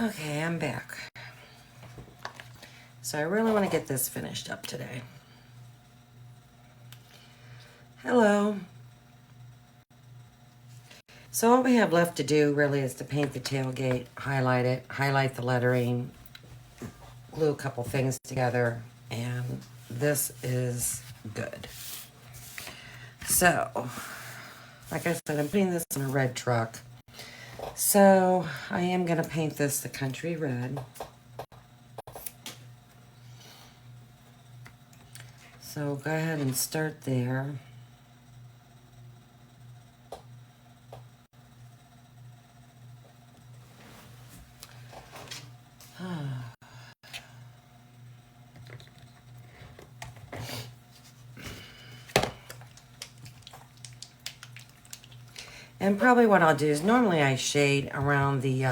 Okay, I'm back. So I really want to get this finished up today. Hello. So all we have left to do really is to paint the tailgate, highlight it, highlight the lettering, glue a couple things together, and this is good. So, like I said, I'm putting this in a red truck. So I am going to paint this the country red. So go ahead and start there. And probably what I'll do is normally I shade around the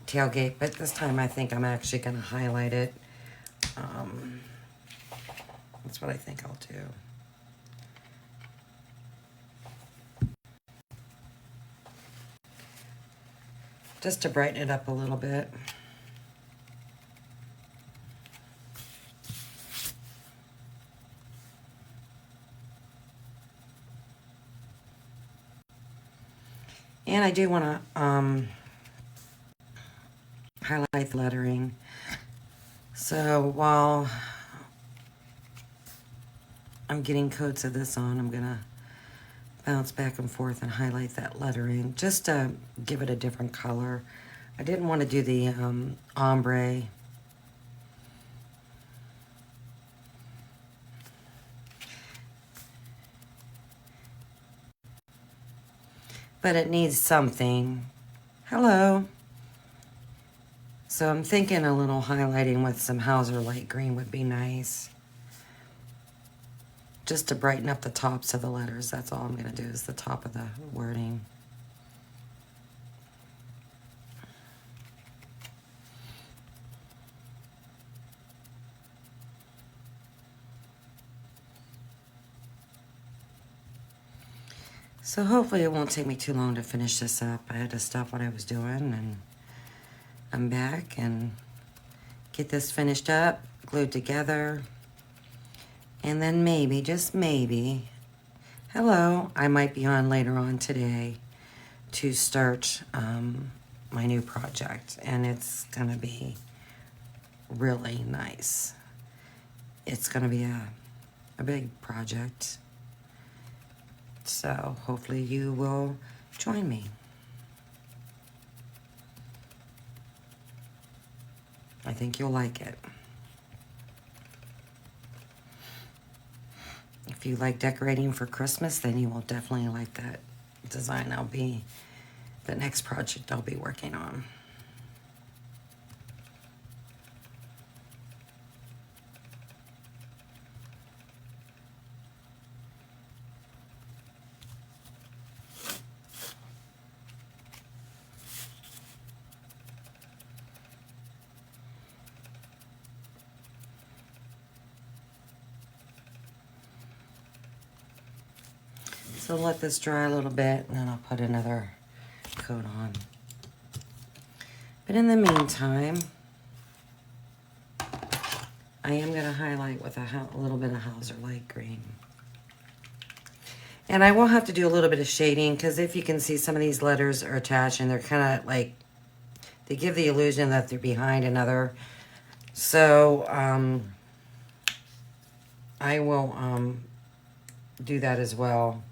tailgate, but this time I think I'm actually going to highlight it. That's what I think I'll do. Just to brighten it up a little bit. And I do want to highlight the lettering. So while I'm getting coats of this on, I'm going to bounce back and forth and highlight that lettering just to give it a different color. I didn't want to do the ombre. But it needs something. Hello. So I'm thinking a little highlighting with some Hauser light green would be nice. Just to brighten up the tops of the letters. That's all I'm going to do is the top of the wording. So hopefully it won't take me too long to finish this up. I had to stop what I was doing and I'm back and get this finished up, glued together. And then maybe, just maybe, hello, I might be on later on today to start my new project. And it's gonna be really nice. It's gonna be a big project. So hopefully you will join me. I think you'll like it. If you like decorating for Christmas, then you will definitely like that design. The next project I'll be working on. So let this dry a little bit and then I'll put another coat on. But in the meantime, I am going to highlight with a little bit of Hauser light green. And I will have to do a little bit of shading because if you can see, some of these letters are attached and they're kind of like, they give the illusion that they're behind another. So I will do that as well.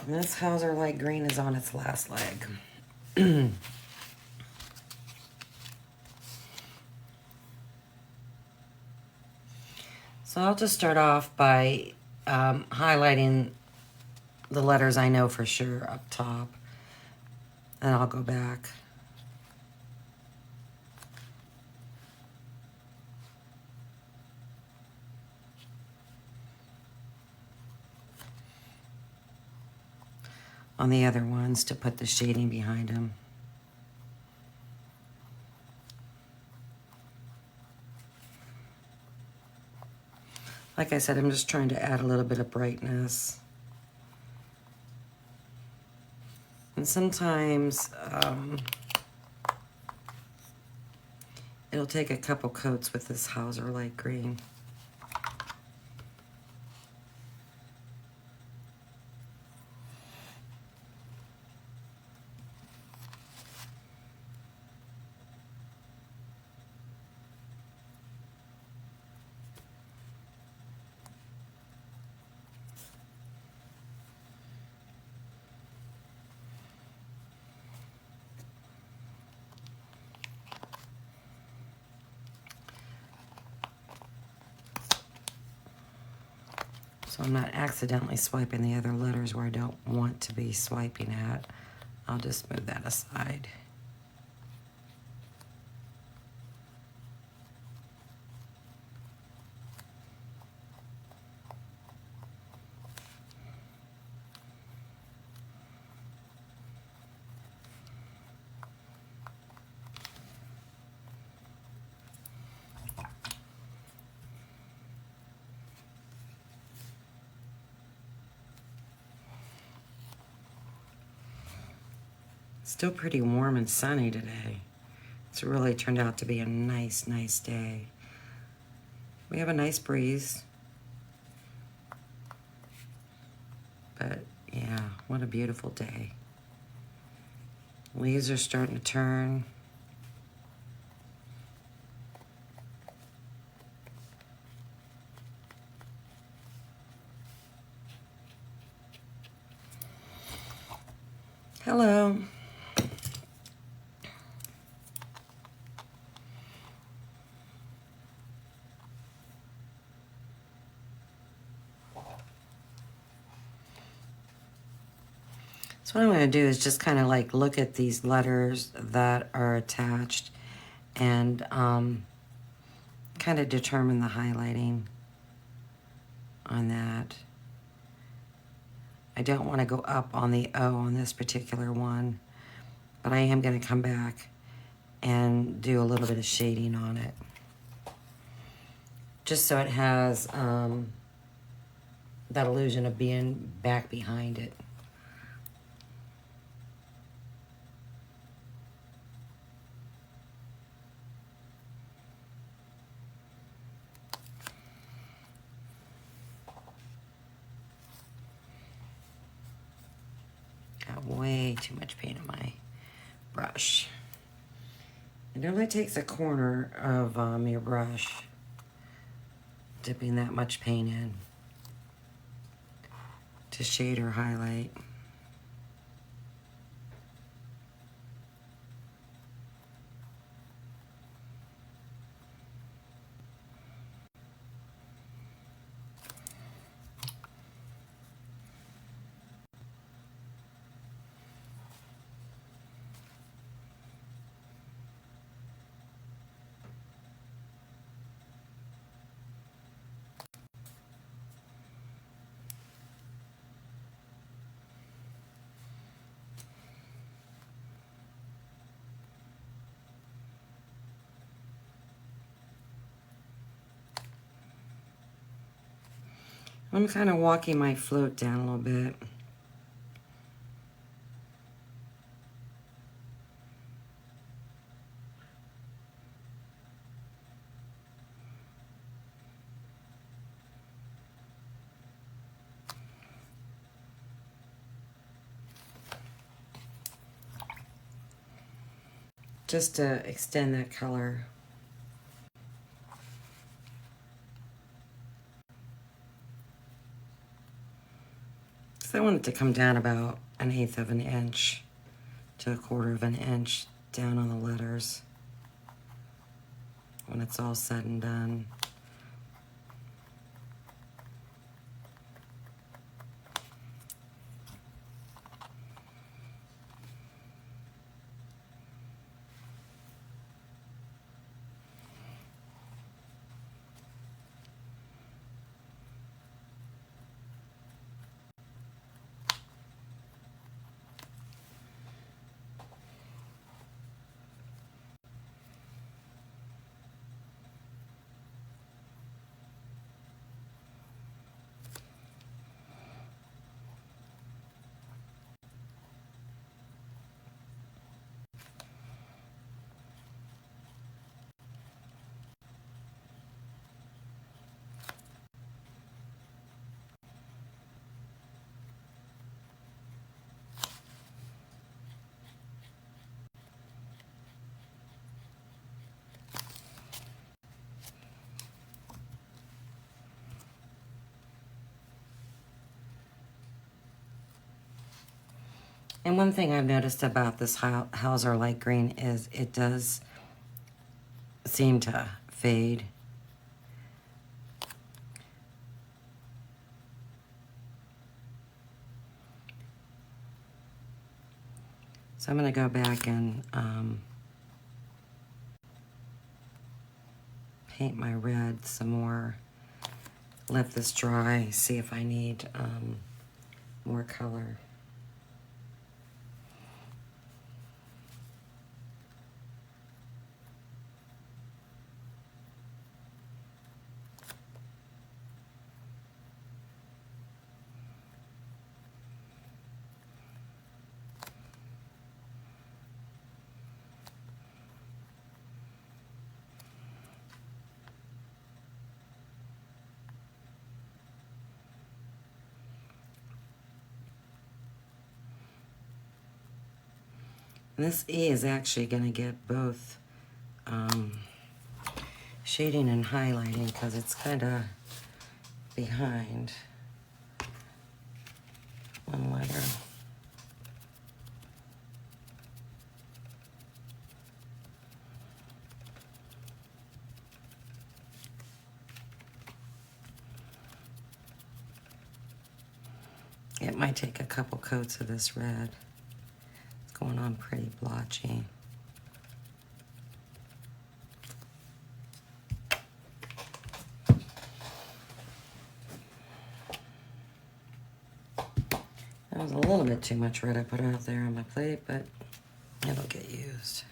And this Hauser light green is on its last leg. So I'll just start off by highlighting the letters I know for sure up top. And I'll go back. On the other ones to put the shading behind them. Like I said, I'm just trying to add a little bit of brightness. And sometimes it'll take a couple coats with this Hauser light green. So I'm not accidentally swiping the other letters where I don't want to be swiping at. I'll just move that aside. Still pretty warm and sunny today. It's really turned out to be a nice, nice day. We have a nice breeze. But yeah, what a beautiful day. Leaves are starting to turn. Hello. So what I'm going to do is just kind of like look at these letters that are attached and kind of determine the highlighting on that. I don't want to go up on the O on this particular one, but I am going to come back and do a little bit of shading on it. Just so it has that illusion of being back behind it. Got way too much paint on my brush. It only takes a corner of your brush, dipping that much paint in to shade or highlight. I'm kind of walking my float down a little bit. Just to extend that color. So I want it to come down about 1/8 of an inch to 1/4 of an inch down on the letters when it's all said and done. And one thing I've noticed about this Hauser light green is it does seem to fade. So I'm going to go back and paint my red some more. Let this dry, see if I need more color. And this E is actually going to get both shading and highlighting because it's kind of behind one letter. It might take a couple coats of this red. It's going on pretty blotchy. That was a little bit too much red I put out there on my plate, but it'll get used.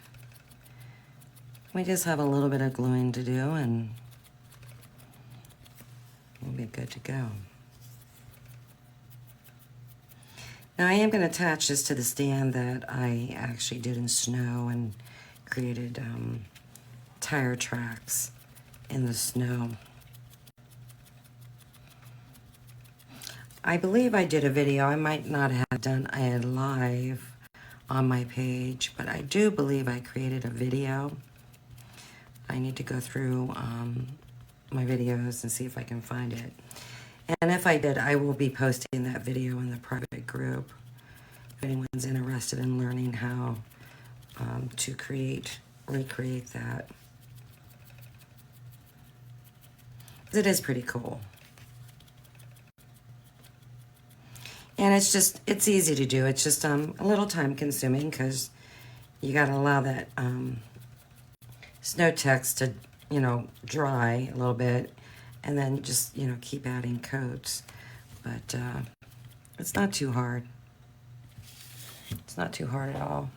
We just have a little bit of gluing to do and we'll be good to go. Now I am going to attach this to the stand that I actually did in snow and created tire tracks in the snow. I believe I did a video. I might not have done a live on my page, but I do believe I created a video. I need to go through my videos and see if I can find it. And if I did, I will be posting that video in the private group. If anyone's interested in learning how to recreate that. It is pretty cool. And it's easy to do. It's just a little time consuming because you got to allow that snow text to, dry a little bit. And then just, keep adding coats. But it's not too hard. It's not too hard at all.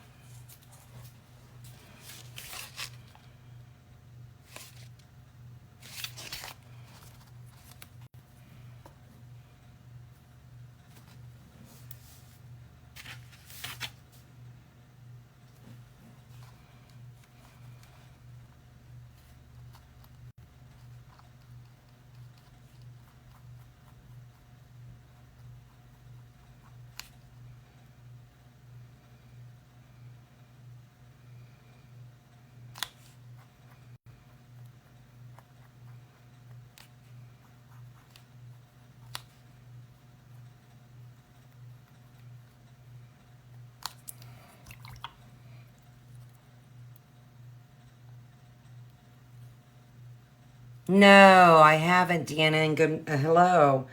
No, I haven't, Deanna, and good, hello.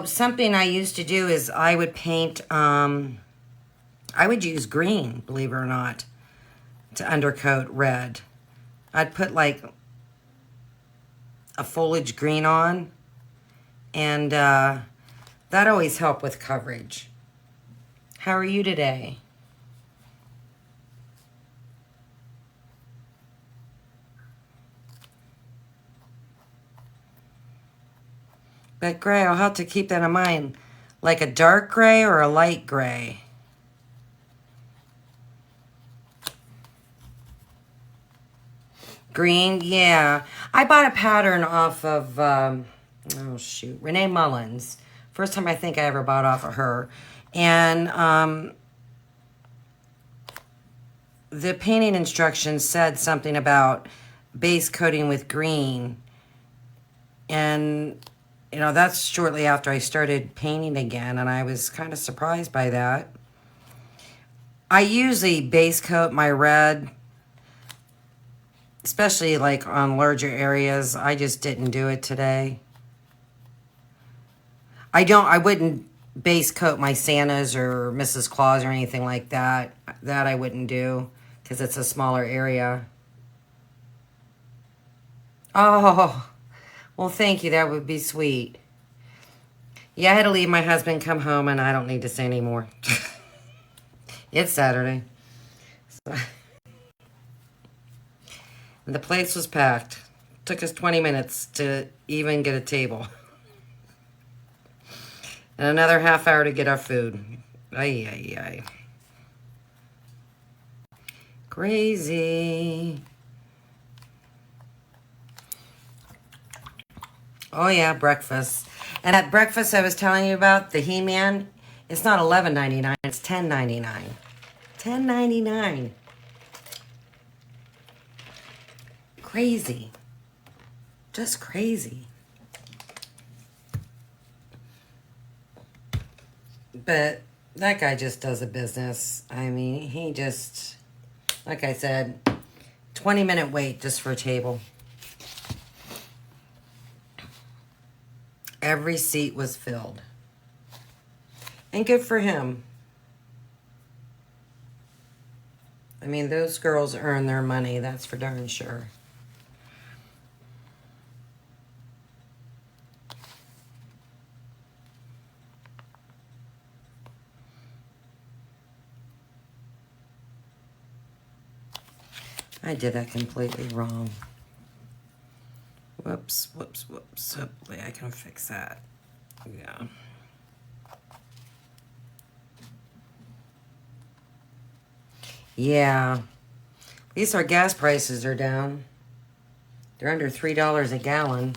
Something I used to do is I would paint, I would use green, believe it or not, to undercoat red. I'd put like a foliage green on, and that always helped with coverage. How are you today? But gray, I'll have to keep that in mind. Like a dark gray or a light gray? Green, yeah. I bought a pattern off of, Renee Mullins. First time I think I ever bought off of her. And the painting instructions said something about base coating with green. And you know, that's shortly after I started painting again, and I was kind of surprised by that. I usually base coat my red, especially like on larger areas. I just didn't do it today. I wouldn't base coat my Santas or Mrs. Claus or anything like that. That I wouldn't do because it's a smaller area. Oh, well, thank you. That would be sweet. Yeah, I had to leave my husband, come home, and I don't need to say anymore. It's Saturday. So, and the place was packed. Took us 20 minutes to even get a table. And another half hour to get our food. Ay, ay, ay. Crazy. Oh yeah, breakfast. And that breakfast I was telling you about, the He-Man, it's not $11.99, it's $10.99. $10.99. Crazy. Just crazy. But that guy just does a business. I mean, he just, like I said, 20-minute wait just for a table. Every seat was filled. And good for him. I mean, those girls earn their money, that's for darn sure. I did that completely wrong. Whoops, whoops, whoops. Hopefully I can fix that. Yeah. Yeah. At least our gas prices are down. They're under $3 a gallon.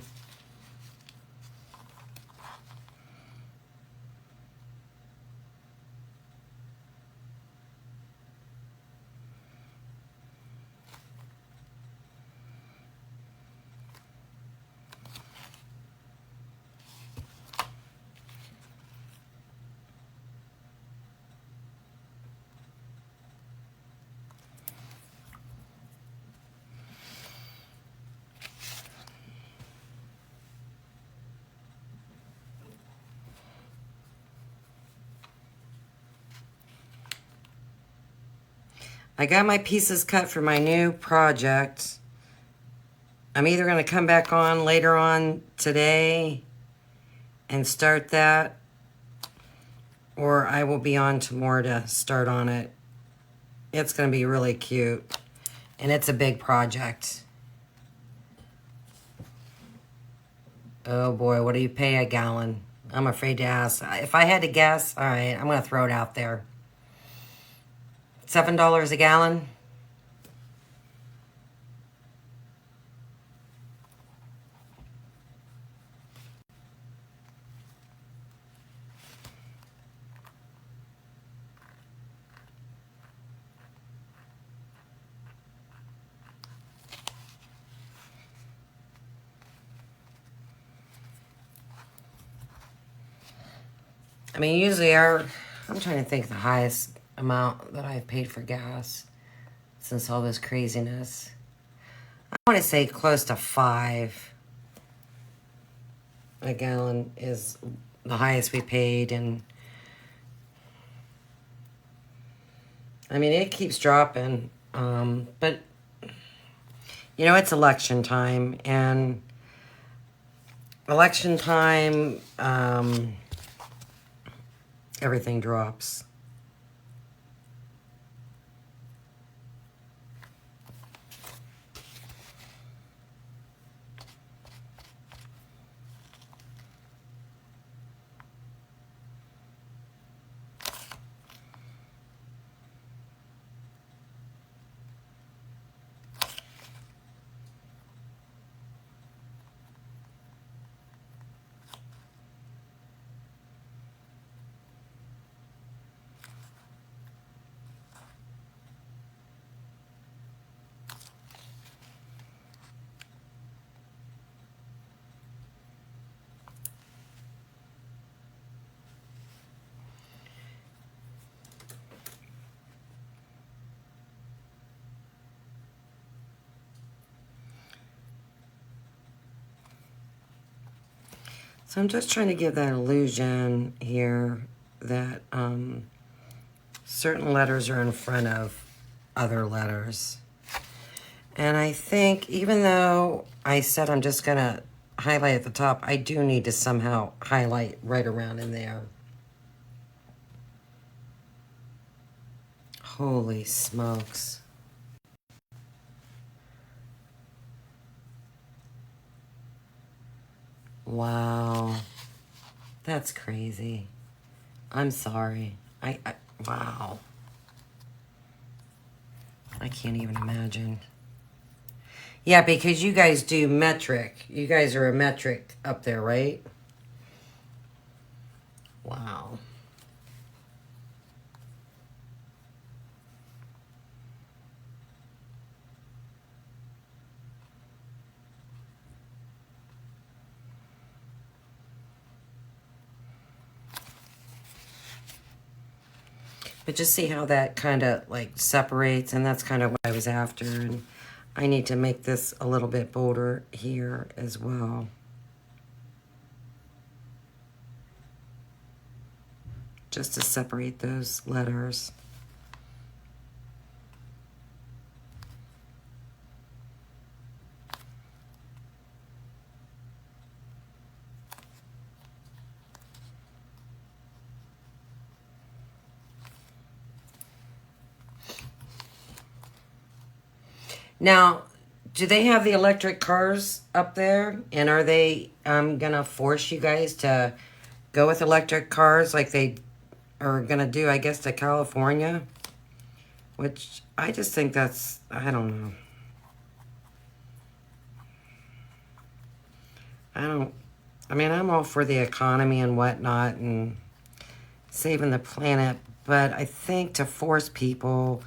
I got my pieces cut for my new project. I'm either going to come back on later on today and start that, or I will be on tomorrow to start on it. It's going to be really cute, and it's a big project. Oh boy, what do you pay a gallon? I'm afraid to ask. If I had to guess, all right, I'm going to throw it out there. $7 a gallon? I mean, usually I'm trying to think the highest amount that I've paid for gas since all this craziness. I want to say close to $5 a gallon is the highest we paid, and I mean, it keeps dropping, but you know, it's election time, and election time, everything drops. So I'm just trying to give that illusion here that certain letters are in front of other letters. And I think even though I said I'm just going to highlight at the top, I do need to somehow highlight right around in there. Holy smokes. Wow. That's crazy. I'm sorry. Wow. I can't even imagine. Yeah, because you guys do metric. You guys are a metric up there, right? Wow. But just see how that kind of like separates, and that's kind of what I was after. And I need to make this a little bit bolder here as well. Just to separate those letters. Now, do they have the electric cars up there? And are they gonna force you guys to go with electric cars like they are gonna do, I guess, to California? Which I just think that's, I don't know. I mean, I'm all for the economy and whatnot and saving the planet, but I think to force people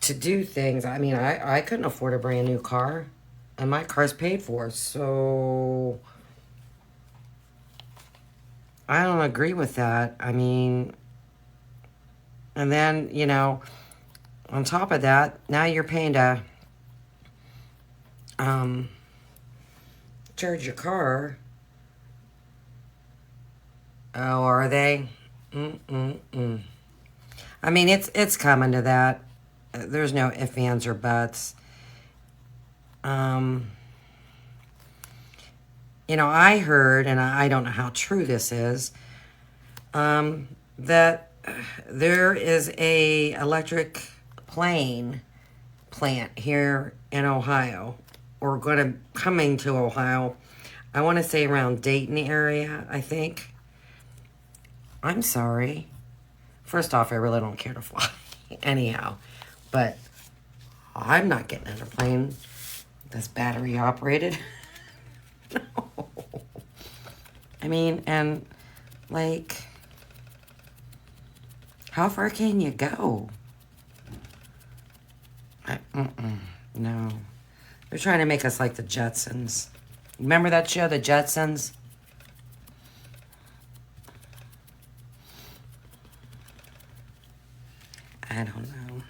to do things, I mean, I couldn't afford a brand new car, and my car's paid for, so I don't agree with that. I mean, and then, you know, on top of that, now you're paying to charge your car. Oh, are they? I mean, it's coming to that. There's no ifs, ands, or buts. You know, I heard, and I don't know how true this is, that there is a electric plane plant here in Ohio, or coming to Ohio. I want to say around Dayton area, I think. I'm sorry. First off, I really don't care to fly anyhow, but I'm not getting on a plane that's battery operated. No. I mean, and like, how far can you go? No. They're trying to make us like the Jetsons. Remember that show, The Jetsons? I don't know.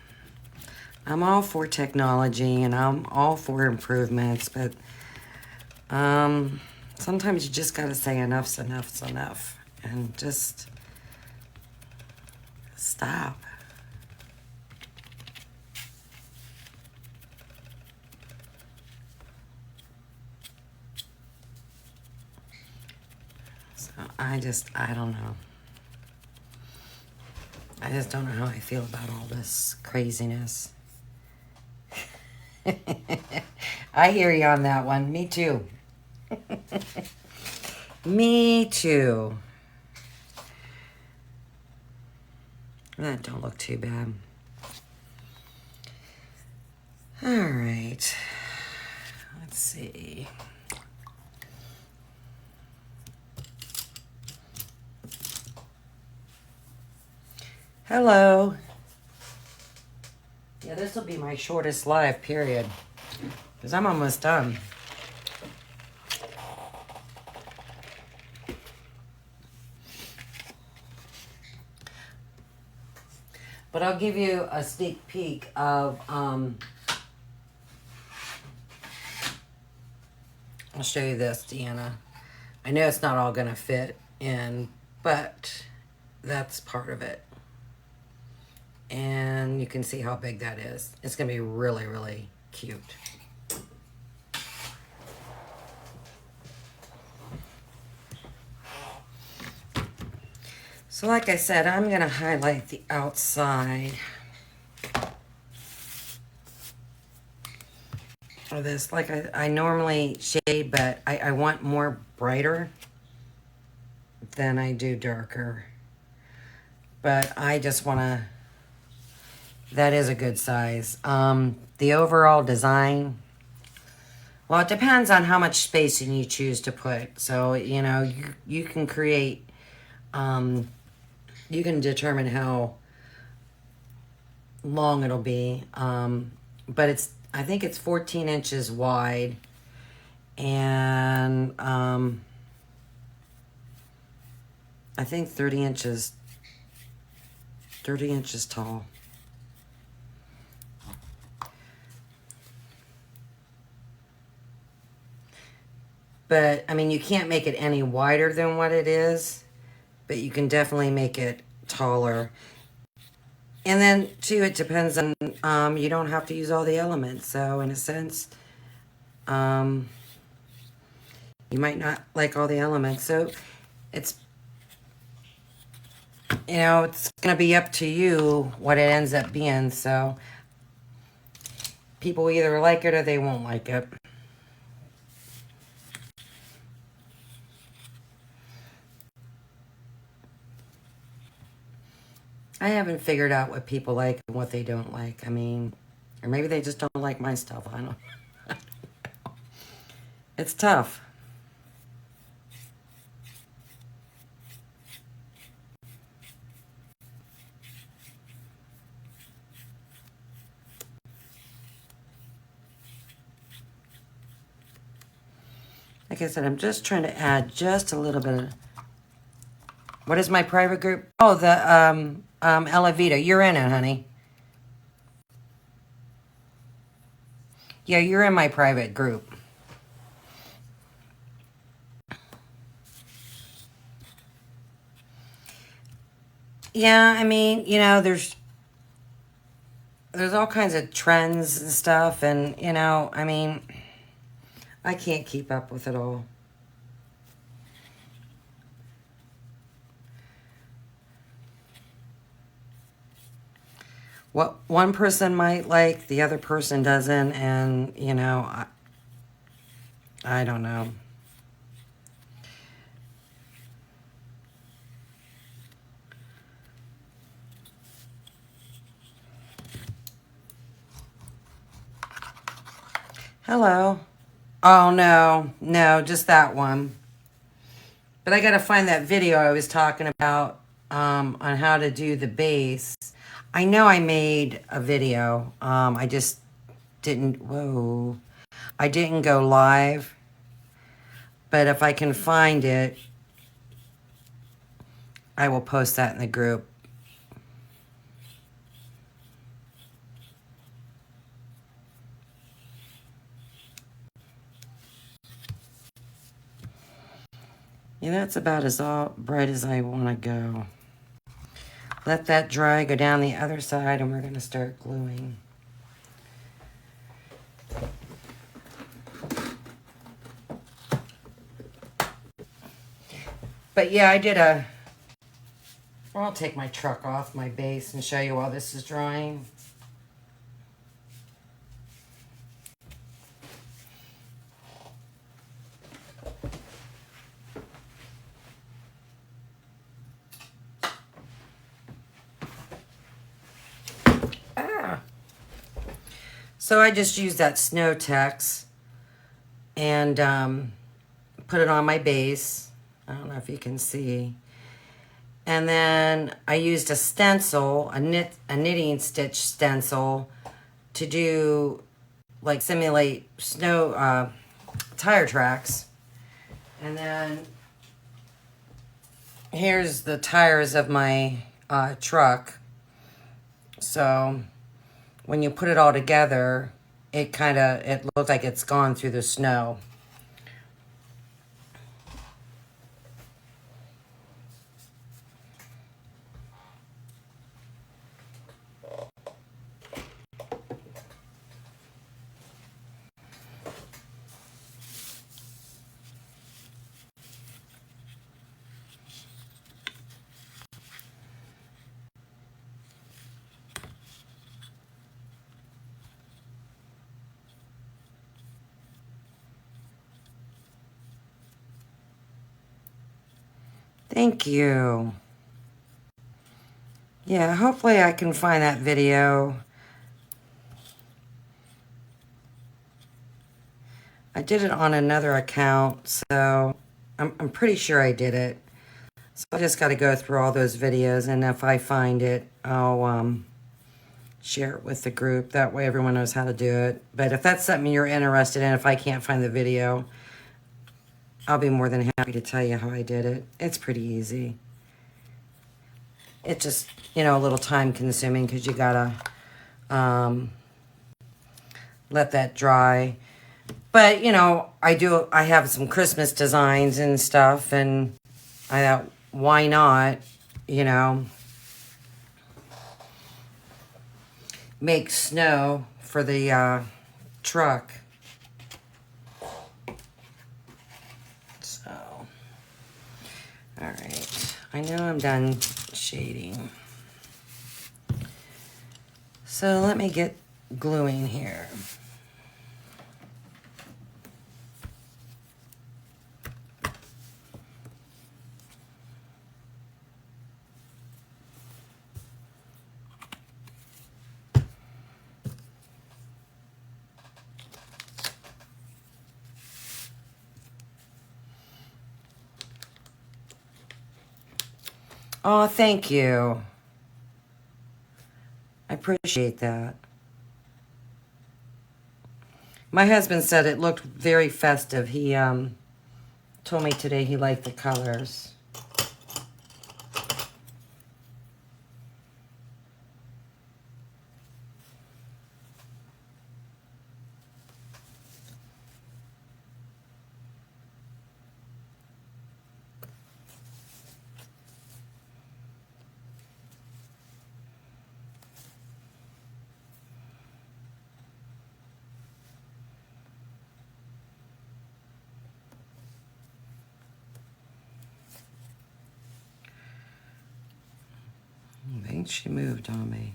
I'm all for technology and I'm all for improvements, but sometimes you just gotta say enough's enough and just stop. So I don't know. I just don't know how I feel about all this craziness. I hear you on that one. Me too. Me too. That don't look too bad. All right. Let's see. Hello. Yeah, this will be my shortest live, period. Because I'm almost done. But I'll give you a sneak peek of, I'll show you this, Deanna. I know it's not all gonna fit in, but that's part of it. And you can see how big that is. It's gonna be really, really cute. So like I said, I'm gonna highlight the outside of this. Like I normally shade, but I want more brighter than I do darker. But I just wanna, that is a good size. The overall design, well, it depends on how much spacing you choose to put. So, you know, you can create, you can determine how long it'll be. But it's, I think it's 14 inches wide. And I think 30 inches tall. But, I mean, you can't make it any wider than what it is, but you can definitely make it taller. And then, too, it depends on, you don't have to use all the elements. So, in a sense, you might not like all the elements. So, it's, you know, it's going to be up to you what it ends up being. So, people either like it or they won't like it. I haven't figured out what people like and what they don't like. I mean, or maybe they just don't like my stuff. I don't know. It's tough. Like I said, I'm just trying to add just a little bit of... What is my private group? Oh, the Elavita. You're in it, honey. Yeah, you're in my private group. Yeah, I mean, you know, there's all kinds of trends and stuff, and, you know, I mean, I can't keep up with it all. What one person might like, the other person doesn't, and, you know, I don't know. Hello. Oh, no. No, just that one. But I got to find that video I was talking about on how to do the base. I know I made a video. I just didn't... Whoa. I didn't go live. But if I can find it, I will post that in the group. Yeah, that's about as all bright as I want to go. Let that dry, go down the other side, and we're going to start gluing. But yeah, I did a... I'll take my truck off my base and show you while this is drying. So I just used that Snow Tex and put it on my base. I don't know if you can see. And then I used a stencil, a knitting stitch stencil to do, like, simulate snow tire tracks. And then here's the tires of my truck. So when you put it all together, it looks like it's gone through the snow. Thank you. Yeah, hopefully I can find that video. I did it on another account, so I'm pretty sure I did it. So I just got to go through all those videos, and if I find it, I'll share it with the group. That way everyone knows how to do it. But if that's something you're interested in, if I can't find the video, I'll be more than happy to tell you how I did it. It's pretty easy. It's just, you know, a little time consuming because you gotta let that dry. But, you know, I have some Christmas designs and stuff, and I thought, why not, you know, make snow for the truck. So, all right. I know I'm done shading. So let me get gluing here. Oh, thank you. I appreciate that. My husband said it looked very festive. He told me today he liked the colors. I think she moved on me.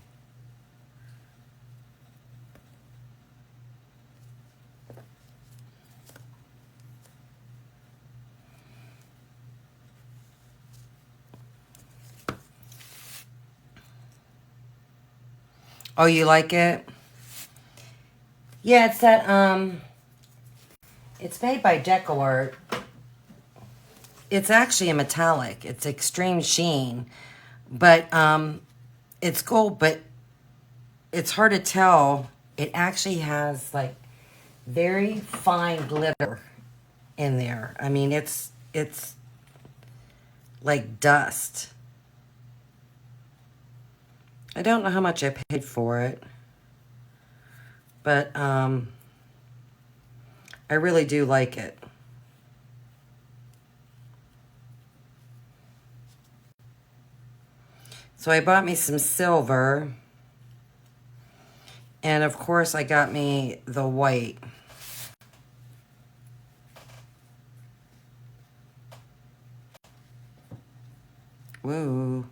Oh, you like it? Yeah, it's that, it's made by Decor. It's actually a metallic. It's extreme sheen. But, it's gold, but it's hard to tell. It actually has, like, very fine glitter in there. I mean, it's like dust. I don't know how much I paid for it, but I really do like it. So I bought me some silver, and of course I got me the white. Woo.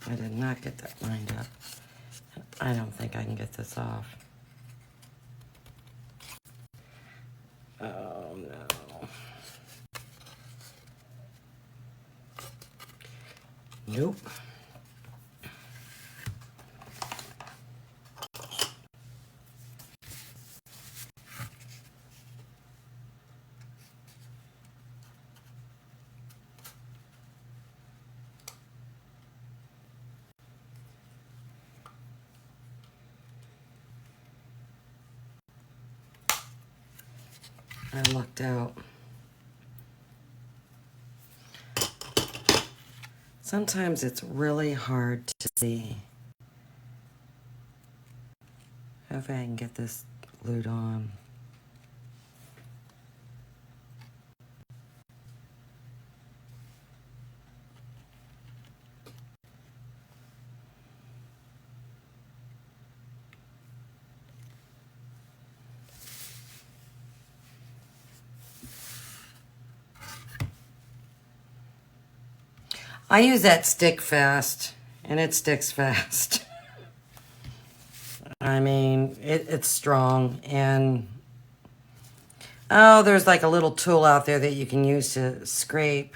I did not get that lined up. I don't think I can get this off. Oh no. Nope. I lucked out. Sometimes it's really hard to see. Hopefully I can get this glued on. I use that stick fast, and it sticks fast. I mean, it's strong, and oh, there's like a little tool out there that you can use to scrape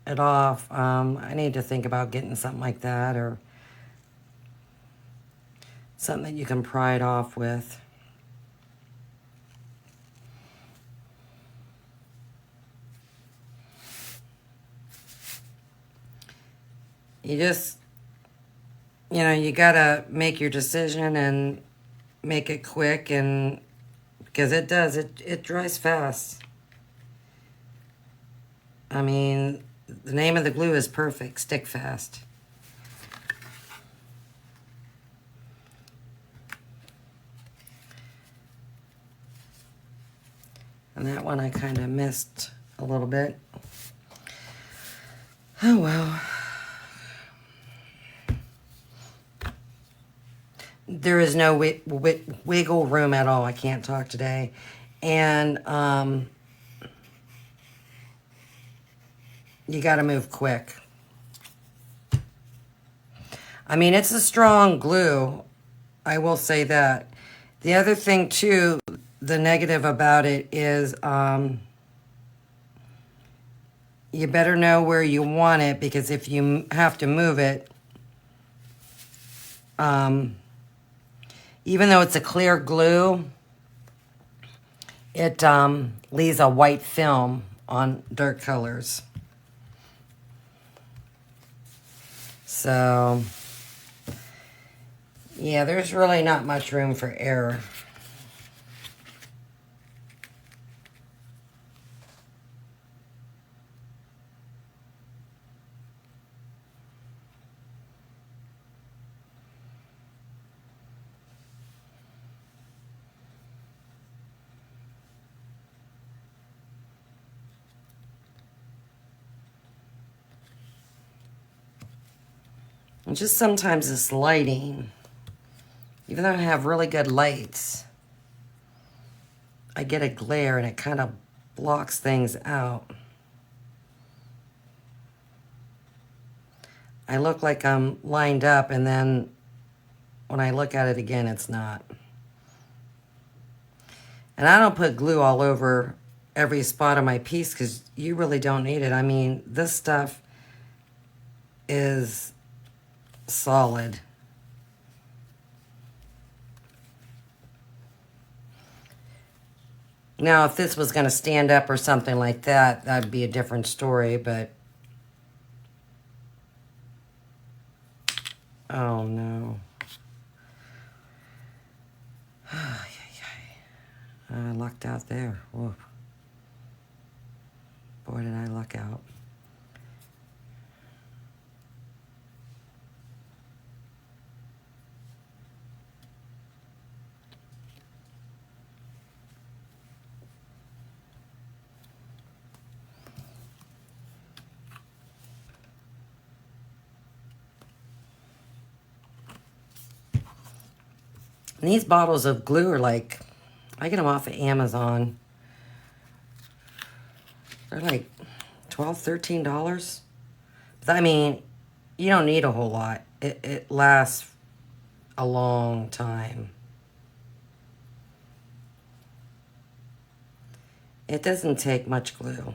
it off. I need to think about getting something like that, or something that you can pry it off with. You just, you gotta make your decision and make it quick, and because it does, it dries fast. I mean, the name of the glue is perfect, stick fast. And that one I kind of missed a little bit. Oh well. There is no wiggle room at all. I can't talk today. And you got to move quick. I mean, it's a strong glue. I will say that. The other thing, too, the negative about it is you better know where you want it, because if you have to move it, even though it's a clear glue, it leaves a white film on dark colors. So, yeah, there's really not much room for error. And just sometimes this lighting, even though I have really good lights, I get a glare and it kind of blocks things out. I look like I'm lined up, and then when I look at it again, it's not. And I don't put glue all over every spot of my piece, because you really don't need it. I mean, this stuff is solid. Now, if this was going to stand up or something like that, that'd be a different story, but... Oh, no. I lucked out there. Whoa. Boy, did I luck out. And these bottles of glue are like, I get them off of Amazon. They're like $12, $13. But I mean, you don't need a whole lot. It lasts a long time. It doesn't take much glue.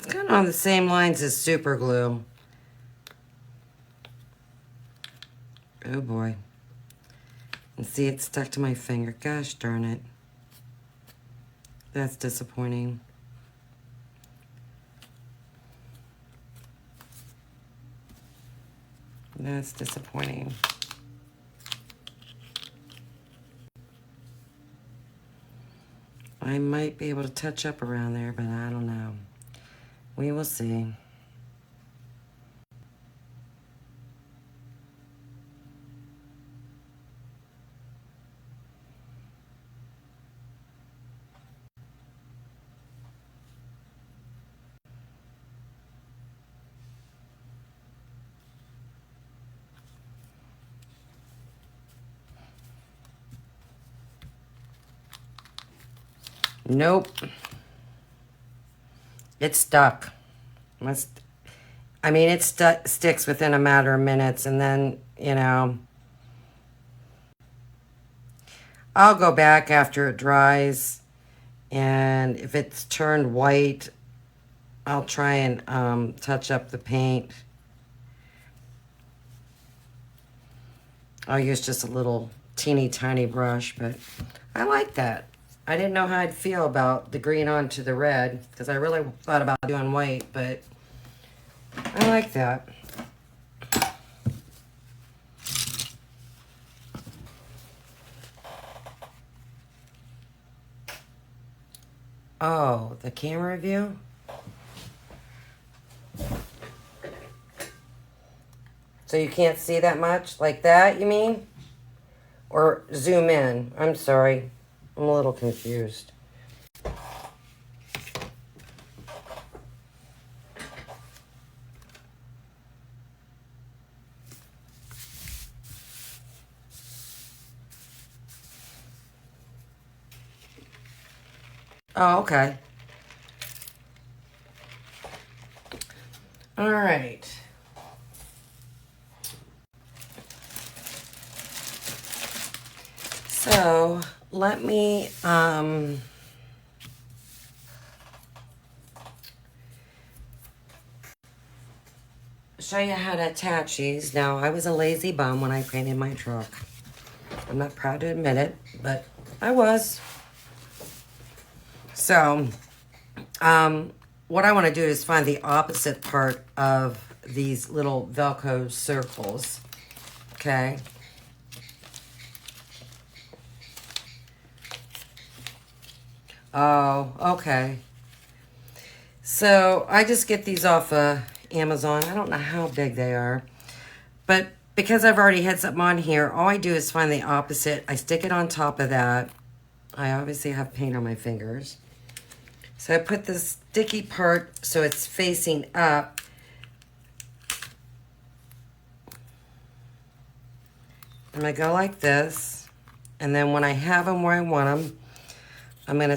It's kind of on the same lines as super glue. Oh boy. And see, it stuck to my finger. Gosh darn it. That's disappointing. That's disappointing. I might be able to touch up around there, but I don't know. We will see. Nope. It's stuck. I mean, it sticks within a matter of minutes, and then, you know, I'll go back after it dries, and if it's turned white, I'll try and touch up the paint. I'll use just a little teeny tiny brush, but I like that. I didn't know how I'd feel about the green onto the red, because I really thought about doing white, but I like that. Oh, the camera view? So you can't see that much? Like that, you mean? Or zoom in? I'm sorry. I'm a little confused. Oh, okay. All right. So let me show you how to attach these. Now, I was a lazy bum when I painted my truck. I'm not proud to admit it, but I was. So, what I want to do is find the opposite part of these little Velcro circles. Okay. Oh, okay. So I just get these off Amazon. I don't know how big they are. But because I've already had something on here, all I do is find the opposite. I stick it on top of that. I obviously have paint on my fingers. So I put the sticky part so it's facing up. I'm going to go like this. And then when I have them where I want them, I'm going to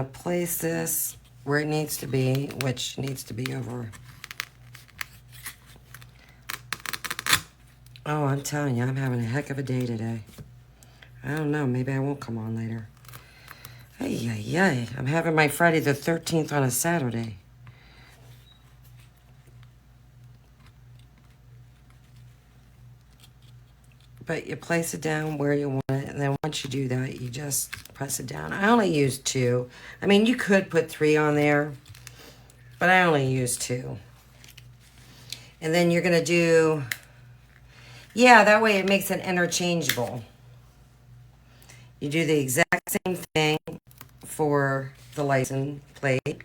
place this where it needs to be, which needs to be over. Oh, I'm telling you, I'm having a heck of a day today. I don't know, maybe I won't come on later. Ay, ay, ay. I'm having my Friday the 13th on a Saturday. But you place it down where you want it, and then once you do that, you just press it down. I only use 2. I mean, you could put 3 on there, but I only use 2. And then you're gonna do, yeah, that way it makes it interchangeable. You do the exact same thing for the license plate.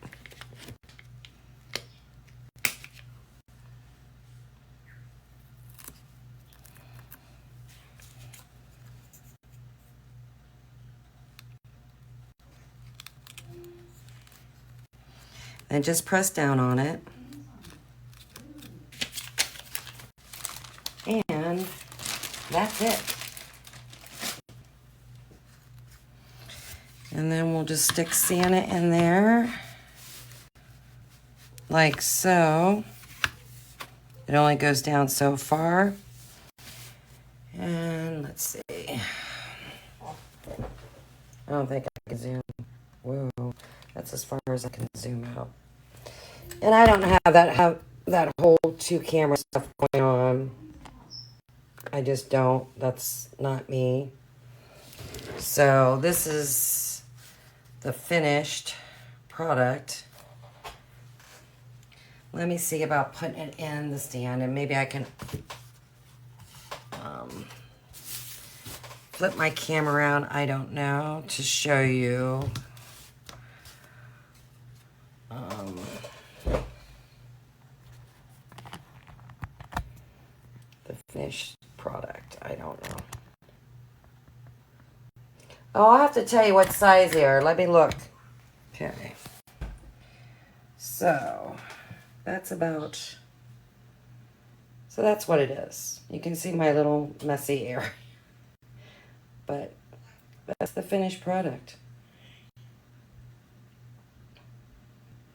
And just press down on it. And that's it. And then we'll just stick Santa in there. Like so. It only goes down so far. And let's see. I don't think I can zoom. Whoa. That's That's as far as I can zoom out. And I don't have that whole 2-camera stuff going on. I just don't. That's not me. So this is the finished product. Let me see about putting it in the stand, and maybe I can flip my camera around, I don't know, to show you. The finished product, I don't know. Oh, I'll have to tell you what size here. Let me look. Okay. So, that's about... So that's what it is. You can see my little messy area. But that's the finished product.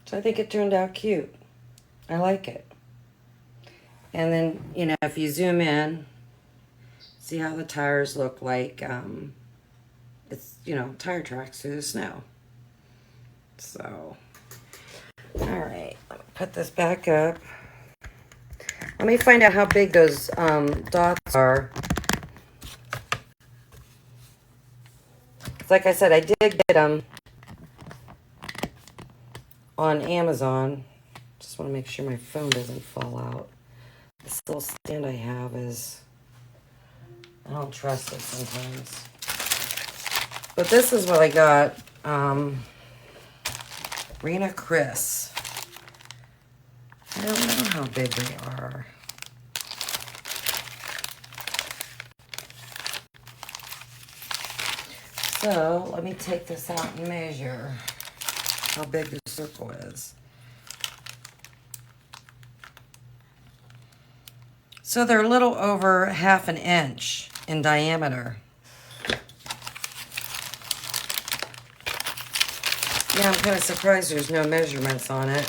So I think it turned out cute. I like it. And then, you know, if you zoom in, see how the tires look like, it's, you know, tire tracks through the snow. So, all right, let me put this back up. Let me find out how big those dots are. Like I said, I did get them on Amazon. Just want to make sure my phone doesn't fall out. This little stand I have is, I don't trust it sometimes. But this is what I got. Rena Chris. I don't know how big they are. So let me take this out and measure how big the circle is. So they're a little over 1/2 inch in diameter. Yeah, I'm kind of surprised there's no measurements on it.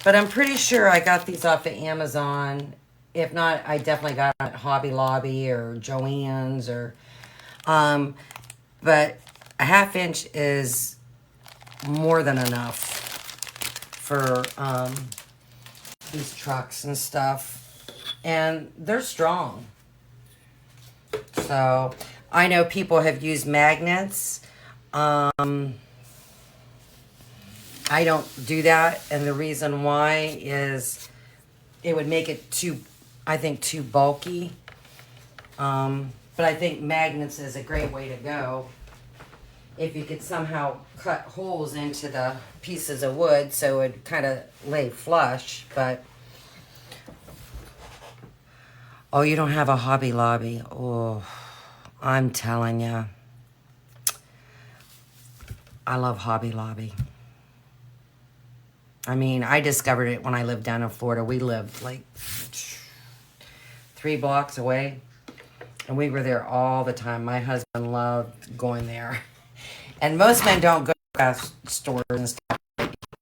But I'm pretty sure I got these off of Amazon. If not, I definitely got them at Hobby Lobby or Joann's or... but 1/2 inch is more than enough for these trucks and stuff. And they're strong. So I know people have used magnets. I don't do that. And the reason why is it would make it too, I think, too bulky. But I think magnets is a great way to go. If you could somehow cut holes into the pieces of wood so it would kind of lay flush, but... Oh, you don't have a Hobby Lobby. Oh, I'm telling you. I love Hobby Lobby. I mean, I discovered it when I lived down in Florida. We lived like 3 blocks away. And we were there all the time. My husband loved going there. And most men don't go to craft stores and stuff.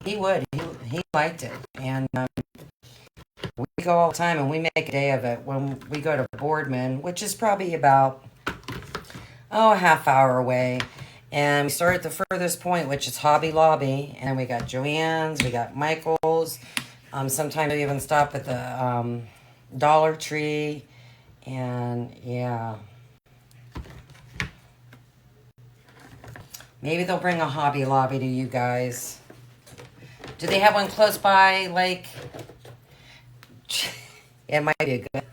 He would. He liked it. And we go all the time, and we make a day of it when we go to Boardman, which is probably about, a half hour away. And we start at the furthest point, which is Hobby Lobby. And we got Joann's, we got Michael's. Sometimes we even stop at the Dollar Tree. And, yeah. Maybe they'll bring a Hobby Lobby to you guys. Do they have one close by, like... It might be a good...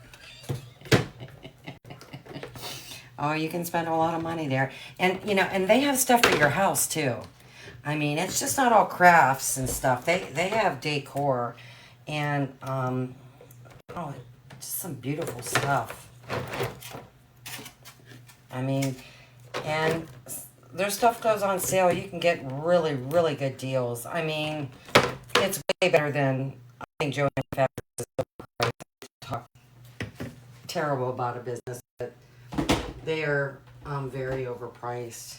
Oh, you can spend a lot of money there. And, you know, and they have stuff for your house, too. I mean, it's just not all crafts and stuff. They have decor. And, just some beautiful stuff. I mean, and their stuff goes on sale. You can get really, really good deals. I mean, it's way better than, I think, Joanne Fabrics is talk terrible about a business, but they are very overpriced.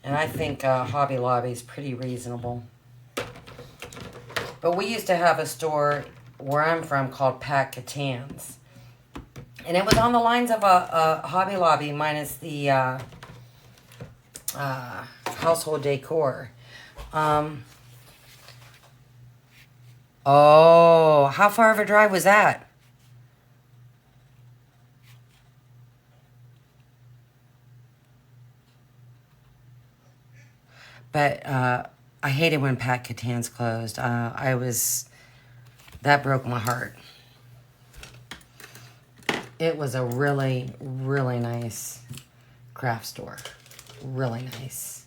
And I think Hobby Lobby is pretty reasonable. But we used to have a store where I'm from called Pat Catan's. And it was on the lines of a Hobby Lobby minus the household decor. Oh, how far of a drive was that? But I hated when Pat Catan's closed. That broke my heart. It was a really, really nice craft store. Really nice.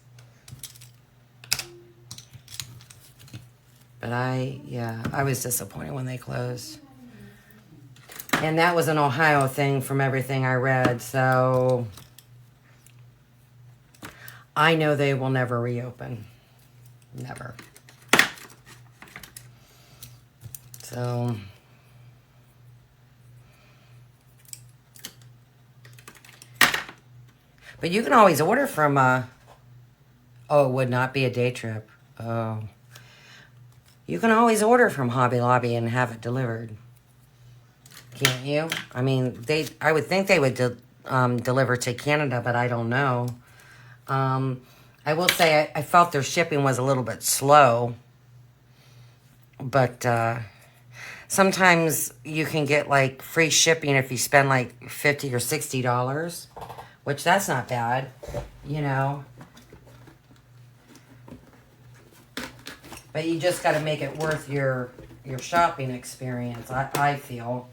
But I was disappointed when they closed. And that was an Ohio thing from everything I read, so I know they will never reopen. Never. So but you can always order from oh, it would not be a day trip. Oh. You can always order from Hobby Lobby and have it delivered. Can't you? I mean, I would think they would deliver to Canada, but I don't know. I will say I felt their shipping was a little bit slow. But sometimes you can get like free shipping if you spend like $50 or $60, which that's not bad, you know. But you just got to make it worth your shopping experience, I feel.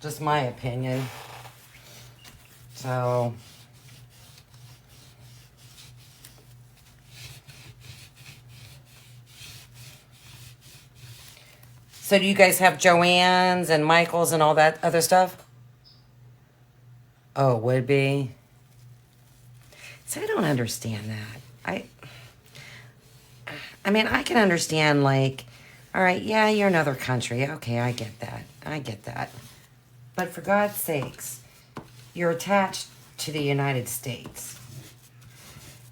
Just my opinion. So do you guys have Joann's and Michael's and all that other stuff? Oh, it would be. So I don't understand that. I mean, I can understand, like, all right, yeah, you're another country. Okay, I get that. I get that. But for God's sakes, you're attached to the United States.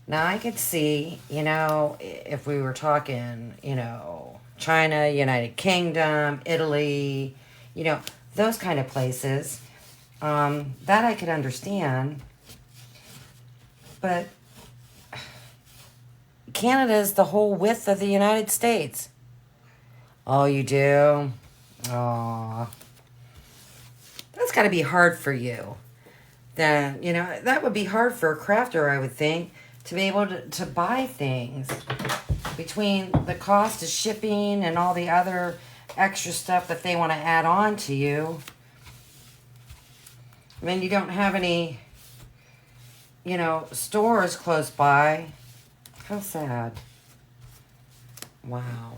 Now, I could see, you know, if we were talking, you know, China, United Kingdom, Italy, you know, those kind of places, that I could understand. But Canada is the whole width of the United States. Oh, you do? Aw. That's got to be hard for you. Then, you know, that would be hard for a crafter, I would think, to be able to buy things. Between the cost of shipping and all the other extra stuff that they want to add on to you. I mean, you don't have any, you know, stores close by. How sad. Wow.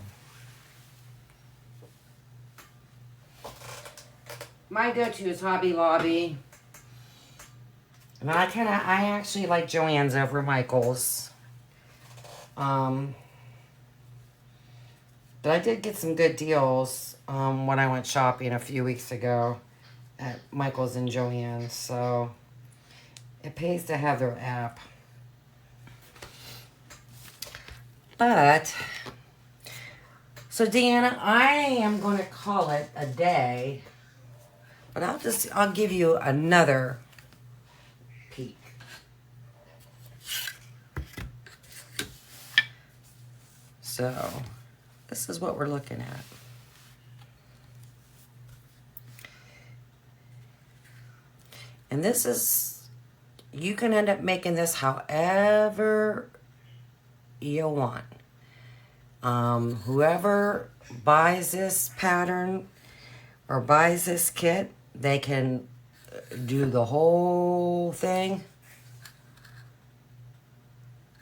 My go-to is Hobby Lobby. And I actually like Joann's over Michael's. But I did get some good deals when I went shopping a few weeks ago at Michael's and Joann's. So it pays to have their app. But, so Deanna, I am going to call it a day. But I'll give you another peek. So, this is what we're looking at. And this is, you can end up making this however you want. Whoever buys this pattern or buys this kit, they can do the whole thing.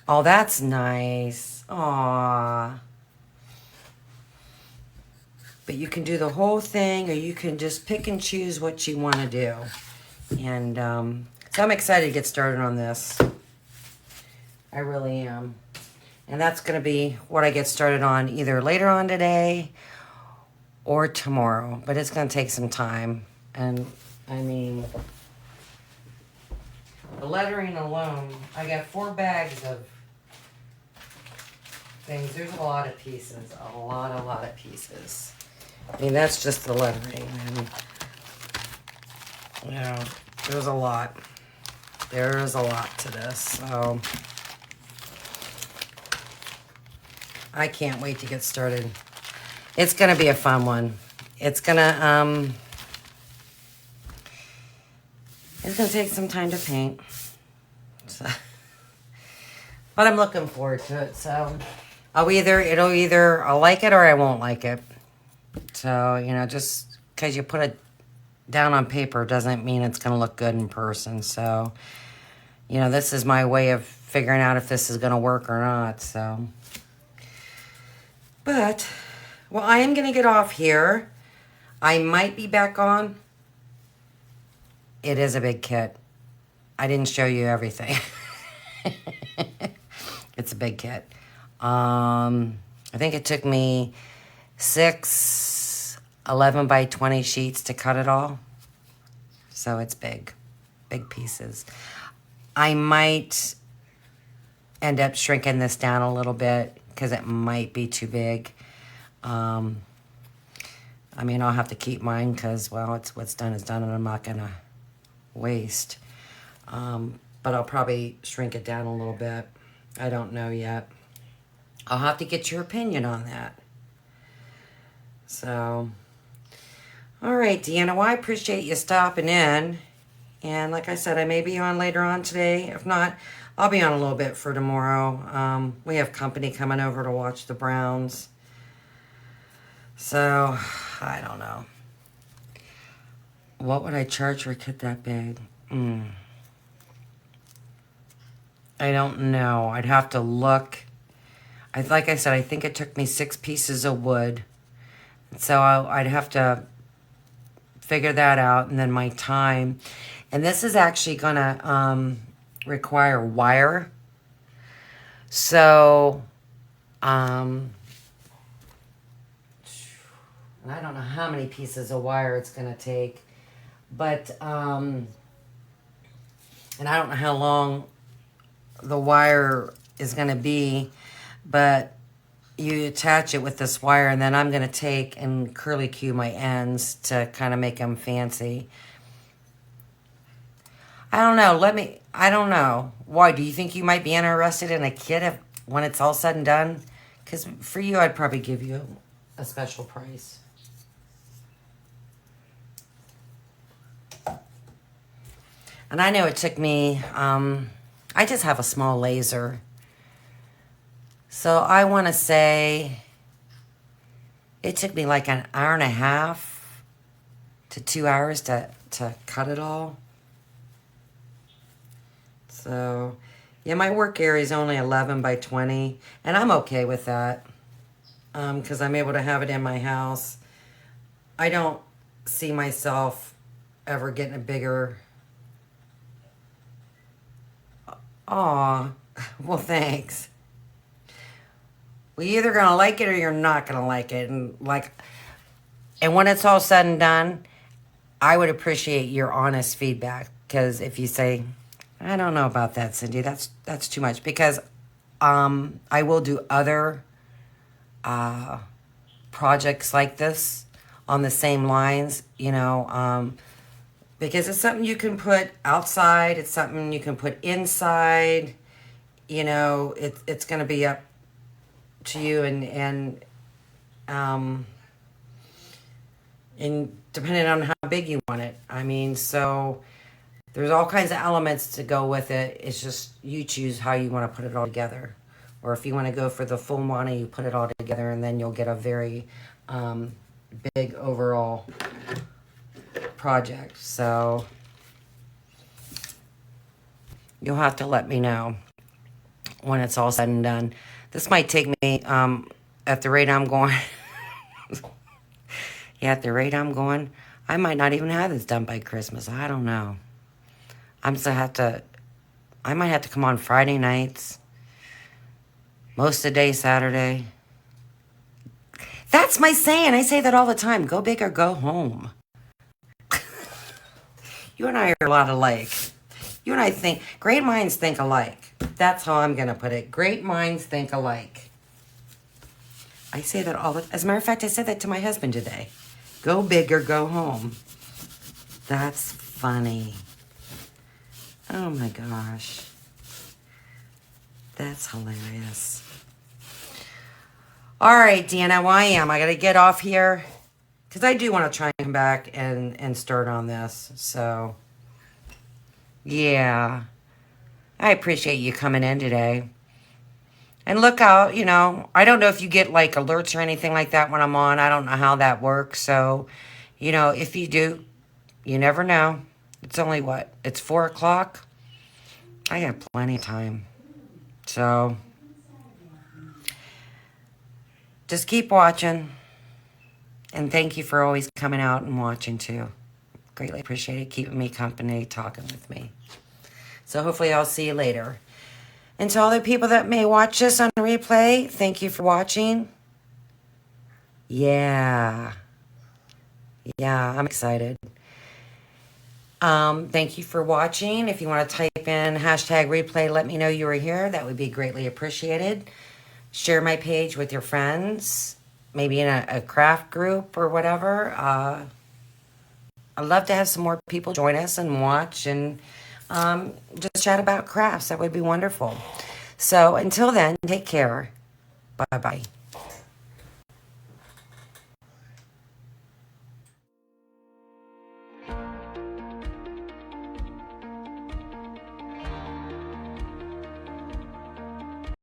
Oh, that's nice. Aww. But you can do the whole thing, or you can just pick and choose what you want to do. And so I'm excited to get started on this. I really am. And that's going to be what I get started on either later on today or tomorrow. But it's going to take some time. And, I mean, the lettering alone, I got 4 bags of things. There's a lot of pieces. A lot of pieces. I mean, that's just the lettering. And, you know, there's a lot. There is a lot to this. So I can't wait to get started. It's going to be a fun one. It's going to take some time to paint. So, but I'm looking forward to it. So I'll like it or I won't like it. So, you know, just because you put it down on paper doesn't mean it's going to look good in person. So, you know, this is my way of figuring out if this is going to work or not. So, but, well, I am going to get off here. I might be back on. It is a big kit. I didn't show you everything. It's a big kit. I think it took me 6 11 by 20 sheets to cut it all. So it's big pieces. I might end up shrinking this down a little bit because it might be too big. I mean, I'll have to keep mine because, well, it's what's done is done and I'm not going to waste. But I'll probably shrink it down a little bit. I don't know yet. I'll have to get your opinion on that. So, all right, Deanna, well, I appreciate you stopping in. And like I said, I may be on later on today. If not, I'll be on a little bit for tomorrow. We have company coming over to watch the Browns. So, I don't know. What would I charge for a kit that big? I don't know. I'd have to look. Like I said, I think it took me 6 pieces of wood. So I'd have to figure that out. And then my time. And this is actually going to require wire. So, and I don't know how many pieces of wire it's going to take. But, and I don't know how long the wire is going to be. But you attach it with this wire, and then I'm going to take and curly cue my ends to kind of make them fancy. I don't know. I don't know. Why? Do you think you might be interested in a kit when it's all said and done? Because for you, I'd probably give you a special price. And I know it took me, I just have a small laser. So I want to say it took me like an hour and a half to 2 hours to cut it all. So, yeah, my work area is only 11 by 20, and I'm okay with that because I'm able to have it in my house. I don't see myself ever getting a bigger... Aw, well, thanks. Well, you're either gonna like it or you're not gonna like it, and when it's all said and done, I would appreciate your honest feedback. Because if you say, I don't know about that, Cindy, that's too much. Because I will do other projects like this on the same lines, you know. Because it's something you can put outside. It's something you can put inside. You know, it's going to be up to you and depending on how big you want it. I mean, so there's all kinds of elements to go with it. It's just you choose how you want to put it all together. Or if you want to go for the full money, you put it all together and then you'll get a very big overall project. So you'll have to let me know when it's all said and done. This might take me at the rate I'm going. Yeah, at the rate I'm going, I might not even have this done by Christmas. I don't know. I might have to come on Friday nights, most of the day Saturday. That's my saying. I say that all the time. Go big or go home. You and I are a lot alike. You and I think, great minds think alike. That's how I'm going to put it. Great minds think alike. I say that all the time. As a matter of fact, I said that to my husband today. Go big or go home. That's funny. Oh my gosh. That's hilarious. All right, Deanna, well, I am. I got to get off here because I do want to try and come back and start on this. So, yeah, I appreciate you coming in today. And look out, you know, I don't know if you get like alerts or anything like that when I'm on. I don't know how that works. So, you know, if you do, you never know. It's only what? It's 4 o'clock. I got plenty of time. So, just keep watching. And thank you for always coming out and watching too. Greatly appreciate it. Keeping me company, talking with me. So hopefully I'll see you later. And to all the people that may watch this on replay, thank you for watching. Yeah. Yeah, I'm excited. Thank you for watching. If you want to type in hashtag replay, let me know you were here. That would be greatly appreciated. Share my page with your friends, maybe in a craft group or whatever. I'd love to have some more people join us and watch and just chat about crafts. That would be wonderful. So until then, take care. Bye-bye.